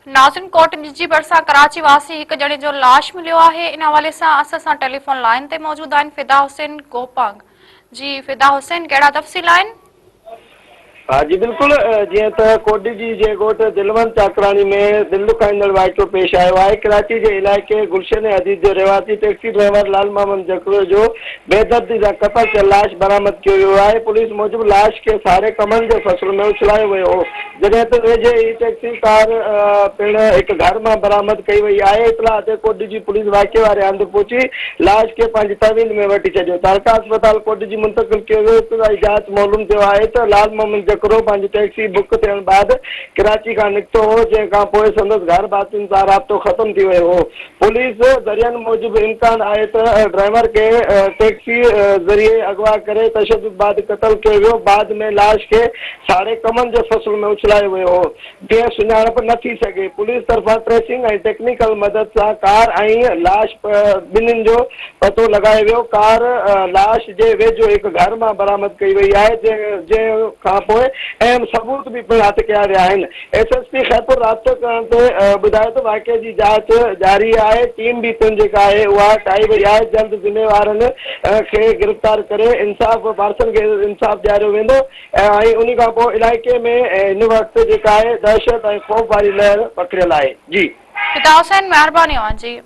नाज़िन कोट निजी भरिसां कराची वासी हिकु ॼणे जो लाश मिलियो आहे। इन हवाले सां असां सां टेलीफोन लाइन ते मौजूद आहिनि फिदा हुसैन गोपांग। जी फिदा हुसैन, कहिड़ा तफ़सील आहिनि? हाँ जी बिल्कुल, जीअं त कोडी जी जे ॻोठ दिलवंत चाकरानी में दिल दुखाईंदड़ वाक़िओ पेश आयो आहे। कराची जे इलाइक़े गुलशन हदीद जो रहवासी टैक्सी ड्राइवर लाल मोहम्मद जकरो जो बेदर्दी सां कतल थियल लाश बरामद कयो वियो आहे। पुलिस मूजिबि लाश खे सारे कमनि जे फसल में उछलायो वियो हो, जॾहिं त वेझे ई टैक्सी कार पिण हिकु घर मां बरामद कई वई आहे। इतला ते कोडी जी पुलिस वाक़िए वारे हंधि पहुची लाश खे पंहिंजी तहवील में वठी छॾियो। तारका अस्पताल कोडी जी मुंतक़िल कयो वियो। इब्तिदाई जांच मालूम थियो आहे त लाल मोहम्मद जकरो पंहिंजी टैक्सी बुक थियण बाद कराची खां निकितो हो, जंहिंखां पोइ संदसि घर भातियुनि सां राब्तो ख़तम थी वियो हो। पुलिस ज़रियनि मूजिबि इम्कान आहे त ड्राइवर खे टैक्सी ज़रिए अगवा करे तशद्दुद बाद क़तल कयो वियो। बाद में लाश खे साड़े कमनि जे फसल में उछलायो वियो हो, जीअं सुञाणप न थी सघे। पुलिस तरफ़ां ट्रेसिंग ऐं टेक्निकल मदद सां कार ऐं लाश ॿिन्हिनि जो पतो लॻायो वियो। कार लाश जे वेझो हिकु घर मां बरामद कई वई आहे, जंहिं खां पोइ अहम सबूत भी पिण हथ कया विया आहिनि। SSP खैरपुर राब्तो करण ते ॿुधायो त वाक़िए जी जांच जारी आहे। टीम भी पिण जेका आहे उहा ठाही वई आहे। जल्द ज़िम्मेवारनि खे गिरफ़्तार करे वारसनि खे इंसाफ़ ॾियारियो वेंदो ऐं उन खां पोइ इलाइक़े में हिन वक़्तु जेका आहे दहशत ऐं ख़ौफ़ वारी लहर पखिड़ियल आहे। जी फिदा हुसैन, महिरबानी जी।